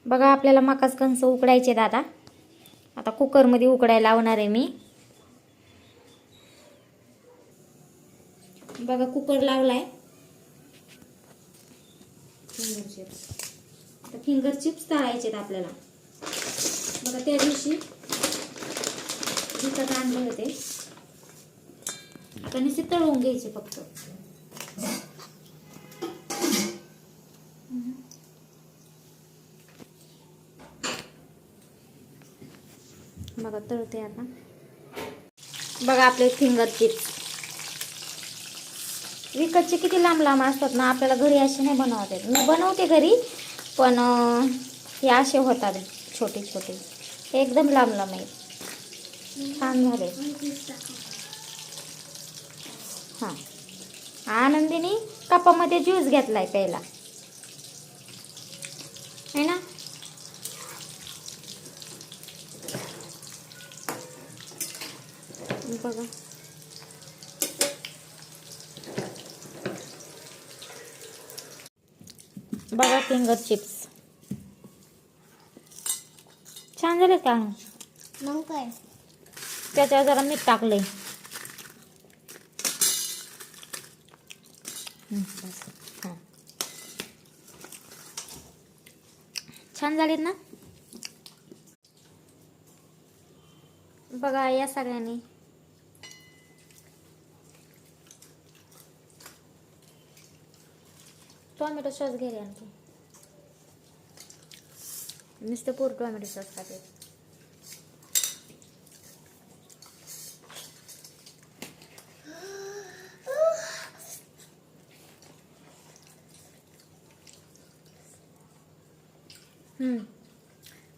बघा आपल्याला मकाच कणस उकडायचे दादा. आता कुकरमध्ये उकडायला लावणार आहे मी. बघा कुकर लावलाय. फिंगर चिप्स तळायचे आहेत आपल्याला. बघा त्या दिवशी विकत आणले होते. आता नुसते तळून घ्यायचे फक्त. बघा तळते आता. बघा आपले फिंगर चिप्स विकतचे किती लांब लांब असतात ना. आपल्याला घरी असे नाही बनवता येत. मी बनवते घरी पण हे असे होतात छोटे छोटे. एकदम लांब लांब आहेत. छान झाले. हां आनंदीने कपामध्ये ज्यूस घेतलाय प्यायला है ना. बघा बघा फिंगर चिप्स छान झाले का. मग काय त्याच्यावर जरा मीठ टाकलंय. हां छान झालेत ना. बघा या सगळ्यांनी टोमॅटो सॉस घे रे आणखी. नुसतं पूर टोमॅटो सॉस खाते.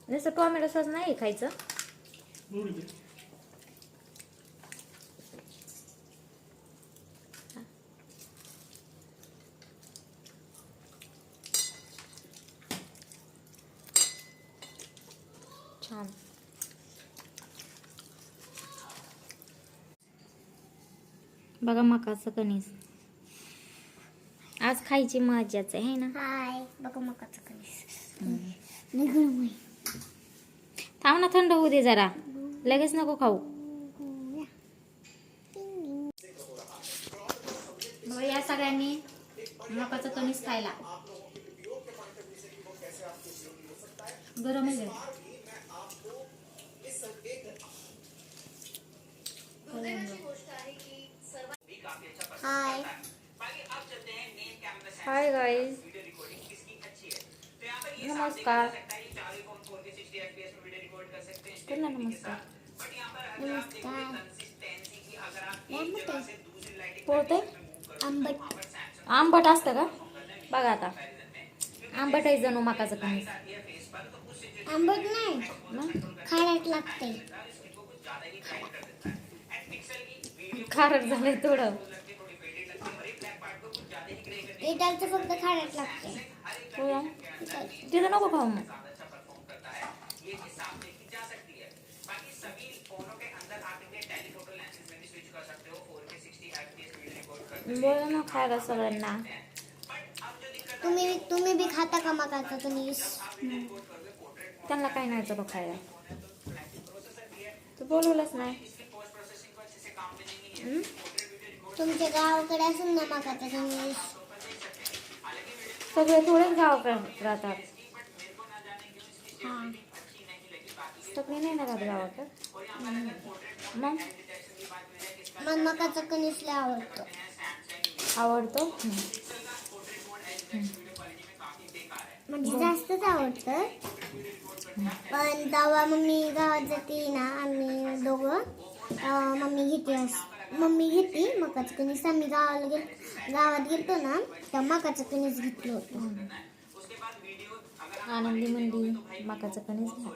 नुसतं टोमॅटो सॉस नाही खायचं. छान. बघा मकाचं कणीस आज खायची मजाच आहे ना. हाय बघा मकाचं कणीस. नाही गरम आहे. थांब ना थंड होऊ दे जरा. लगेच नको खाऊ. मग या सगळ्यांनी मकाचं कणीस खायला. गरम आहे. हाय हाय गाइस नमस्कार. त्यांना नमस्कार. पोळते आंबट असतं का. बघा आता आंबट आहे जणू मकाचं कणीस. आंबट नाही खारट लागते. खारट झालंय थोडं. इटाचं फक्त खारट लागते. तिथं नको खाऊ मग. बोला ना खायला सगळ्यांना. तुम्ही बी खाता का मकाचं कणीस. त्यांना काय नाही तर खायला. तू बोलवलंच नाही. तुमच्या गावाकडे असेल ना मकाचं कणीस. सगळे थोडेच गावाकडे राहतात. हां सगळे नाही ना राहत गावाकडे. मग मकाचं कणीस लय आवडतं. आवडतो. म्हणजे जास्तच आवडतं. पण जेव्हा मम्मी गावात जाते ना आम्ही दोघं मम्मी घेते मकाचं कणीस. आम्ही गावात गेलतो ना तर मकाचं कणीस घेतलं होतं. आनंदी मंदी मकाचं कणीस घ्या.